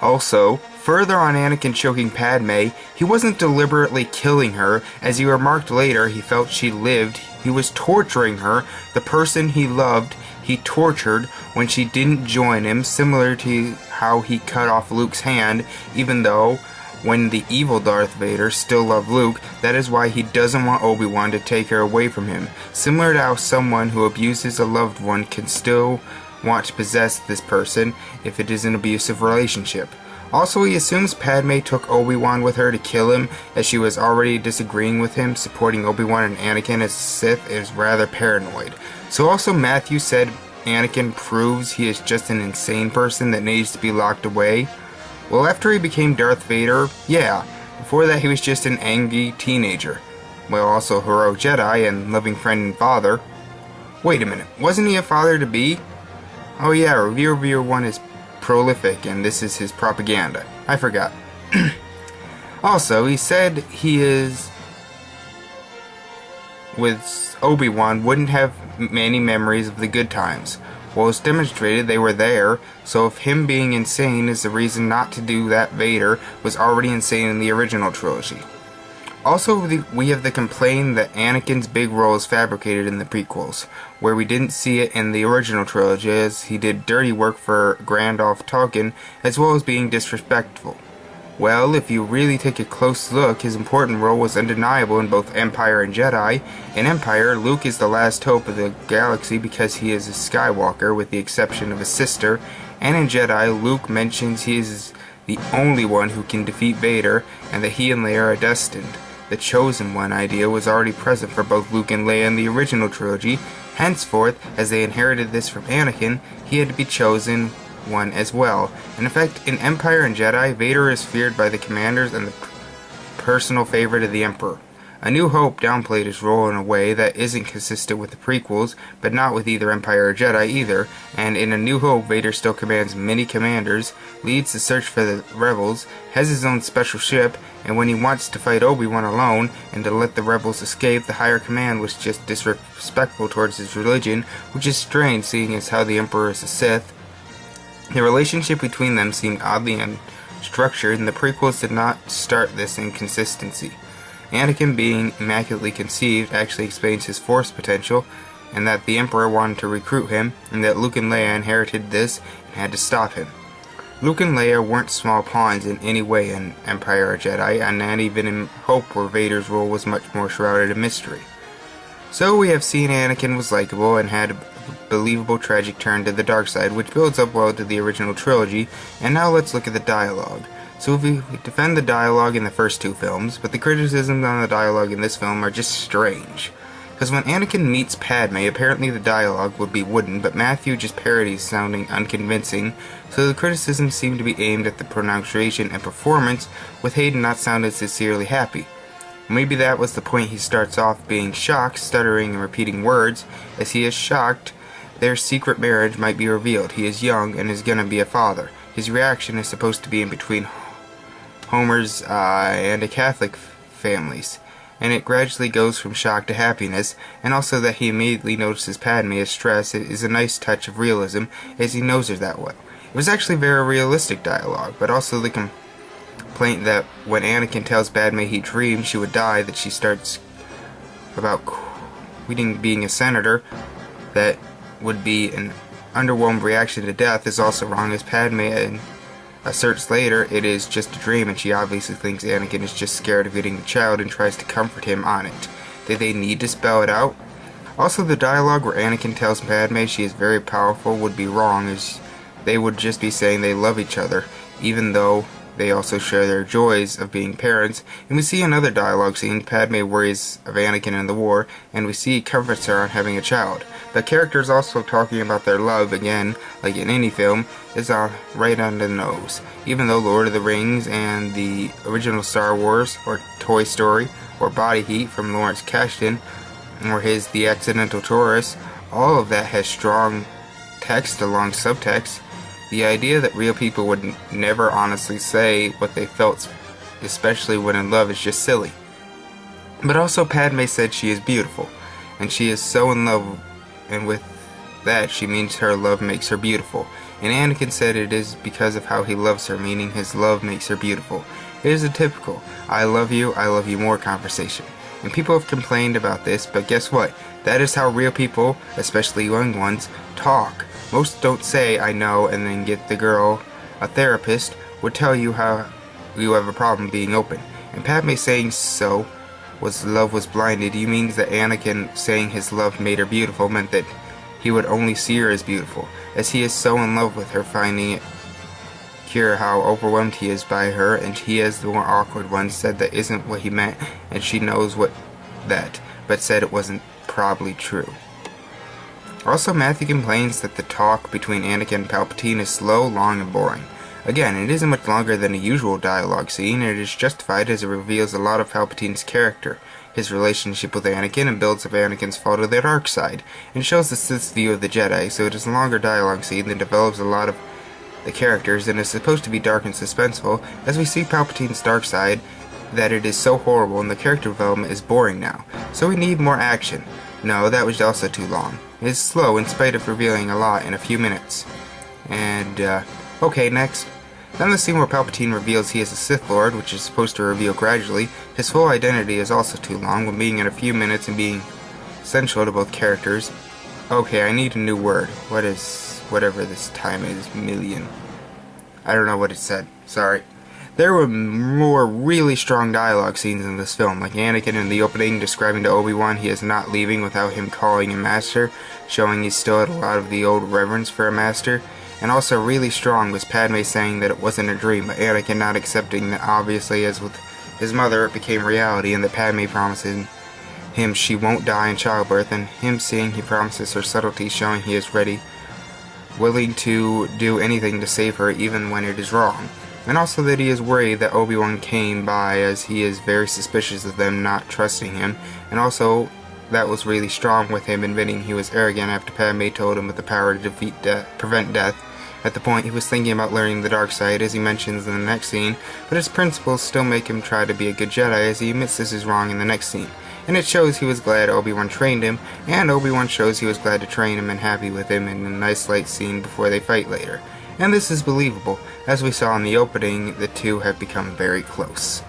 Also, further on Anakin choking Padme, he wasn't deliberately killing her. As he remarked later, he felt she lived. He was torturing her, the person he loved. He tortured when she didn't join him, similar to how he cut off Luke's hand, even though when the evil Darth Vader still loved Luke. That is why he doesn't want Obi-Wan to take her away from him, similar to how someone who abuses a loved one can still want to possess this person if it is an abusive relationship. Also, he assumes Padme took Obi-Wan with her to kill him, as she was already disagreeing with him. Supporting Obi-Wan and Anakin as Sith is rather paranoid. So also Matthew said Anakin proves he is just an insane person that needs to be locked away. Well, after he became Darth Vader, yeah. Before that he was just an angry teenager. Well, also a heroic Jedi and loving friend and father. Wait a minute, wasn't he a father-to-be? Oh yeah, Reviewer 1 is prolific, and this is his propaganda. I forgot. Also, he said he is with Obi-Wan wouldn't have many memories of the good times. Well, it's demonstrated they were there, so if him being insane is the reason not to do that, Vader was already insane in the original trilogy. Also, we have the complaint that Anakin's big role is fabricated in the prequels, where we didn't see it in the original trilogy, as he did dirty work for Grand Moff Tarkin, as well as being disrespectful. Well, if you really take a close look, his important role was undeniable in both Empire and Jedi. In Empire, Luke is the last hope of the galaxy because he is a Skywalker, with the exception of his sister, and in Jedi, Luke mentions he is the only one who can defeat Vader, and that he and Leia are destined. The Chosen One idea was already present for both Luke and Leia in the original trilogy. Henceforth, as they inherited this from Anakin, he had to be chosen one as well. And in fact, in Empire and Jedi, Vader is feared by the commanders and the personal favorite of the Emperor. A New Hope downplayed his role in a way that isn't consistent with the prequels, but not with either Empire or Jedi either, and in A New Hope, Vader still commands many commanders, leads the search for the rebels, has his own special ship, and when he wants to fight Obi-Wan alone and to let the rebels escape, the higher command was just disrespectful towards his religion, which is strange seeing as how the Emperor is a Sith. The relationship between them seemed oddly unstructured, and the prequels did not start this inconsistency. Anakin being immaculately conceived actually explains his Force potential, and that the Emperor wanted to recruit him, and that Luke and Leia inherited this and had to stop him. Luke and Leia weren't small pawns in any way in Empire or Jedi, and not even in Hope, where Vader's role was much more shrouded in mystery. So we have seen Anakin was likable and had a believable tragic turn to the dark side, which builds up well to the original trilogy, and now let's look at the dialogue. So we defend the dialogue in the first two films, but the criticisms on the dialogue in this film are just strange. Because when Anakin meets Padme, apparently the dialogue would be wooden, but Matthew just parodies sounding unconvincing, so the criticisms seem to be aimed at the pronunciation and performance, with Hayden not sounding sincerely happy. Maybe that was the point. He starts off being shocked, stuttering and repeating words. As he is shocked, their secret marriage might be revealed. He is young and is gonna be a father. His reaction is supposed to be in between Homer's and a Catholic families, and it gradually goes from shock to happiness, and also that he immediately notices Padme is stressed is a nice touch of realism, as he knows her that well. It was actually very realistic dialogue, but also the complaint that when Anakin tells Padme he dreamed she would die, that she starts about quitting being a senator, that would be an underwhelmed reaction to death, is also wrong, as Padme asserts later it is just a dream, and she obviously thinks Anakin is just scared of getting the child and tries to comfort him on it. Did they need to spell it out? Also, the dialogue where Anakin tells Padme she is very powerful would be wrong, as they would just be saying they love each other, even though they also share their joys of being parents. And we see another dialogue scene, Padme worries of Anakin in the war, and we see he comforts her on having a child. The characters also talking about their love, again, like in any film, is right on the nose. Even though Lord of the Rings and the original Star Wars, or Toy Story, or Body Heat from Lawrence Kasdan, or his The Accidental Tourist, all of that has strong text along subtext. The idea that real people would never honestly say what they felt, especially when in love, is just silly. But also Padme said she is beautiful, and she is so in love, and with that she means her love makes her beautiful. and Anakin said it is because of how he loves her, meaning his love makes her beautiful. It is a typical, I love you more conversation. And people have complained about this, but guess what? That is how real people, especially young ones, talk. Most don't say, I know, and then get the girl. A therapist would tell you how you have a problem being open. And Padme saying so love was blinded. You mean that Anakin saying his love made her beautiful meant that he would only see her as beautiful, as he is so in love with her, finding it cure how overwhelmed he is by her, and he, as the more awkward one, said that isn't what he meant, and she knows but said it wasn't probably true. Also, Matthew complains that the talk between Anakin and Palpatine is slow, long, and boring. Again, it isn't much longer than a usual dialogue scene, and it is justified as it reveals a lot of Palpatine's character, his relationship with Anakin, and builds up Anakin's fall to the dark side, and shows the Sith's view of the Jedi, so it is a longer dialogue scene that develops a lot of the characters and is supposed to be dark and suspenseful, as we see Palpatine's dark side, that it is so horrible and the character development is boring now, so we need more action. No, that was also too long. It is slow in spite of revealing a lot in a few minutes. And, okay, next. Then the scene where Palpatine reveals he is a Sith Lord, which is supposed to reveal gradually. His full identity is also too long, when being in a few minutes and being essential to both characters. Okay, I need a new word. What is whatever this time is, million? I don't know what it said. Sorry. There were more really strong dialogue scenes in this film, like Anakin in the opening describing to Obi-Wan he is not leaving without him calling him master, showing he still had a lot of the old reverence for a master. And also really strong was Padme saying that it wasn't a dream, but Anakin not accepting that obviously, as with his mother, it became reality, and that Padme promises him she won't die in childbirth, and him seeing he promises her subtlety, showing he is ready, willing to do anything to save her even when it is wrong. And also that he is worried that Obi-Wan came by, as he is very suspicious of them not trusting him, and also that was really strong with him admitting he was arrogant after Padme told him with the power to prevent death. At the point he was thinking about learning the dark side, as he mentions in the next scene, but his principles still make him try to be a good Jedi, as he admits this is wrong in the next scene. And it shows he was glad Obi-Wan trained him, and Obi-Wan shows he was glad to train him and happy with him in a nice light scene before they fight later. And this is believable. As we saw in the opening, the two have become very close.